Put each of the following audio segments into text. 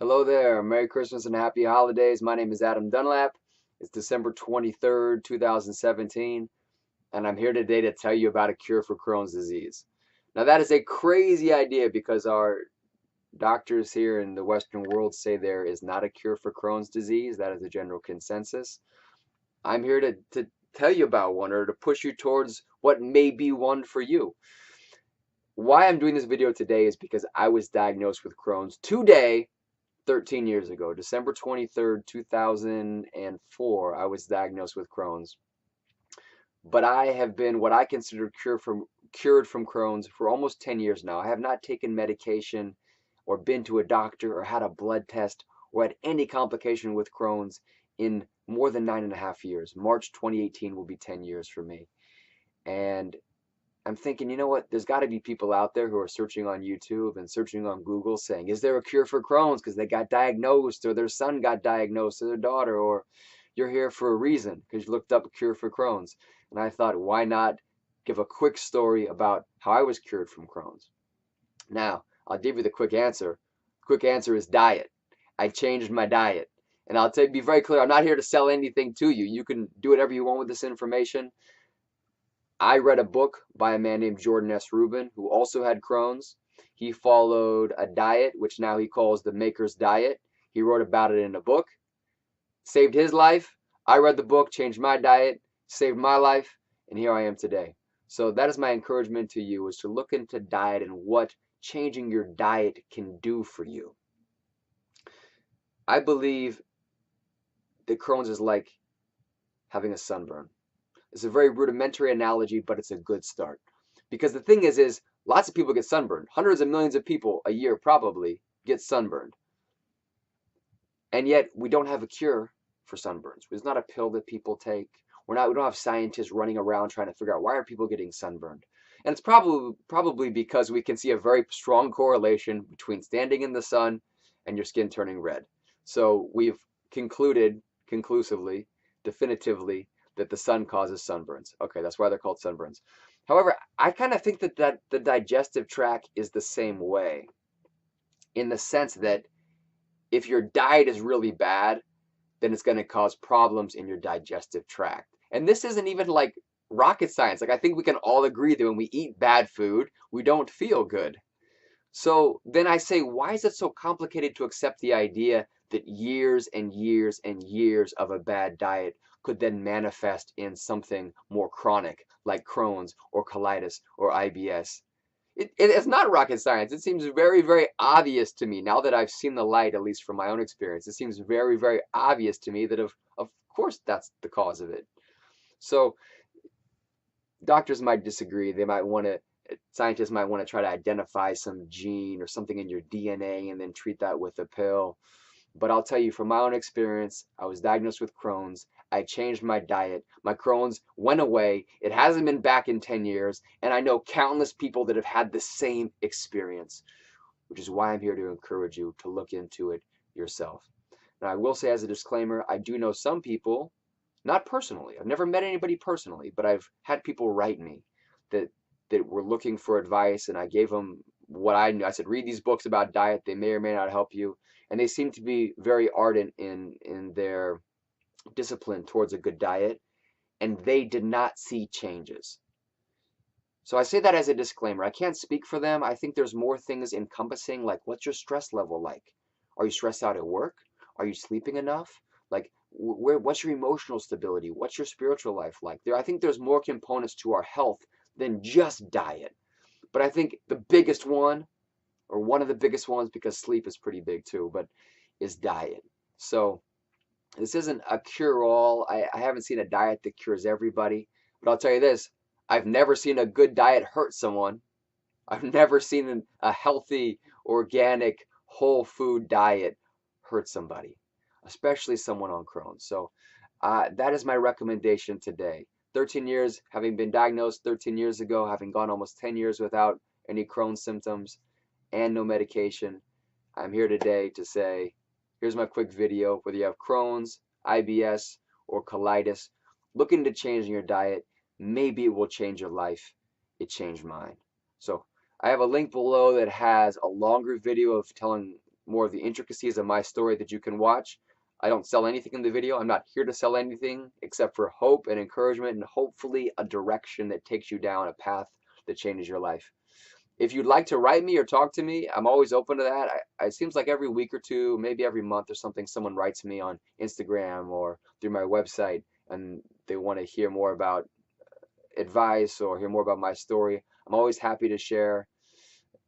Hello there. Merry Christmas and Happy Holidays. My name is Adam Dunlap. It's December 23rd, 2017, and I'm here today to tell you about a cure for Crohn's disease. Now, that is a crazy idea because our doctors here in the Western world say there is not a cure for Crohn's disease. That is the general consensus. I'm here to tell you about one or to push you towards what may be one for you. Why I'm doing this video today is because I was diagnosed with Crohn's today 13 years ago, December 23rd, 2004, I was diagnosed with Crohn's. But I have been what I consider cured from Crohn's for almost 10 years now. I have not taken medication or been to a doctor or had a blood test or had any complication with Crohn's in more than 9.5 years. March 2018 will be 10 years for me. And I'm thinking, you know what? There's got to be people out there who are searching on YouTube and searching on Google saying, is there a cure for Crohn's because they got diagnosed or their son got diagnosed or their daughter, or you're here for a reason because you looked up a cure for Crohn's. And I thought, why not give a quick story about how I was cured from Crohn's? Now, I'll give you the quick answer. Quick answer is diet. I changed my diet. And I'll be very clear, I'm not here to sell anything to you. You can do whatever you want with this information. I read a book by a man named Jordan S. Rubin, who also had Crohn's. He followed a diet, which now he calls the Maker's Diet. He wrote about it in a book, saved his life. I read the book, changed my diet, saved my life, and here I am today. So that is my encouragement to you, is to look into diet and what changing your diet can do for you. I believe that Crohn's is like having a sunburn. It's a very rudimentary analogy, but it's a good start. Because the thing is lots of people get sunburned. Hundreds of millions of people a year probably get sunburned. And yet we don't have a cure for sunburns. There's not a pill that people take. We don't have scientists running around trying to figure out why are people getting sunburned. And it's probably because we can see a very strong correlation between standing in the sun and your skin turning red. So we've concluded conclusively, definitively, that the sun causes sunburns. Okay, that's why they're called sunburns. However, I kind of think that the digestive tract is the same way, in the sense that if your diet is really bad, then it's going to cause problems in your digestive tract. And this isn't even like rocket science. Like, I think we can all agree that when we eat bad food, we don't feel good. So then I say, why is it so complicated to accept the idea that years and years and years of a bad diet could then manifest in something more chronic like Crohn's or colitis or IBS? It's not rocket science. It seems very, very obvious to me now that I've seen the light, at least from my own experience. It seems very, very obvious to me that of course that's the cause of it. So doctors might disagree. They might want to, scientists might want to try to identify some gene or something in your DNA and then treat that with a pill. But I'll tell you from my own experience, I was diagnosed with Crohn's. I changed my diet. My Crohn's went away. It hasn't been back in 10 years. And I know countless people that have had the same experience, which is why I'm here to encourage you to look into it yourself. Now, I will say as a disclaimer, I do know some people, not personally. I've never met anybody personally, but I've had people write me that were looking for advice, and I gave them what I knew. I said, read these books about diet. They may or may not help you. And they seem to be very ardent in their discipline towards a good diet, and they did not see changes. So I say that as a disclaimer. I can't speak for them. I think there's more things encompassing, like what's your stress level like? Are you stressed out at work? Are you sleeping enough? Like, what's your emotional stability? What's your spiritual life like? I think there's more components to our health than just diet. But I think the biggest one, or one of the biggest ones, because sleep is pretty big too, but is diet. So this isn't a cure-all. I haven't seen a diet that cures everybody, but I'll tell you this, I've never seen a good diet hurt someone. I've never seen a healthy, organic, whole food diet hurt somebody, especially someone on Crohn's. So that is my recommendation today. 13 years, having been diagnosed 13 years ago, having gone almost 10 years without any Crohn's symptoms and no medication, I'm here today to say, here's my quick video. Whether you have Crohn's, IBS, or colitis, look into changing your diet. Maybe it will change your life. It changed mine. So I have a link below that has a longer video of telling more of the intricacies of my story that you can watch. I don't sell anything in the video. I'm not here to sell anything except for hope and encouragement and hopefully a direction that takes you down a path that changes your life. If you'd like to write me or talk to me, I'm always open to that. It seems like every week or two, maybe every month or something, someone writes me on Instagram or through my website and they want to hear more about advice or hear more about my story. I'm always happy to share.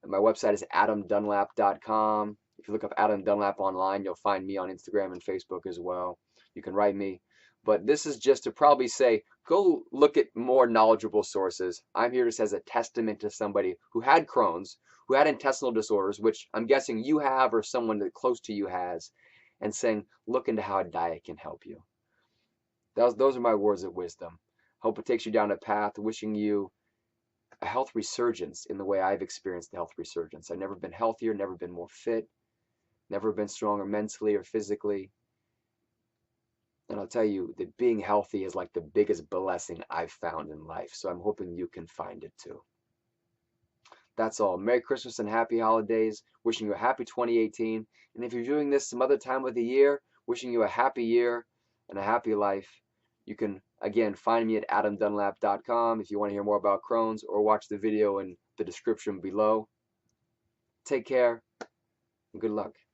My website is adamdunlap.com. If you look up Adam Dunlap online, you'll find me on Instagram and Facebook as well. You can write me. But this is just to probably say, go look at more knowledgeable sources. I'm here just as a testament to somebody who had Crohn's, who had intestinal disorders, which I'm guessing you have or someone that close to you has, and saying, look into how a diet can help you. Those are my words of wisdom. Hope it takes you down a path, wishing you a health resurgence in the way I've experienced the health resurgence. I've never been healthier, never been more fit, never been stronger mentally or physically. And I'll tell you that being healthy is like the biggest blessing I've found in life. So I'm hoping you can find it too. That's all. Merry Christmas and happy holidays. Wishing you a happy 2018. And if you're doing this some other time of the year, wishing you a happy year and a happy life. You can, again, find me at adamdunlap.com if you want to hear more about Crohn's or watch the video in the description below. Take care and good luck.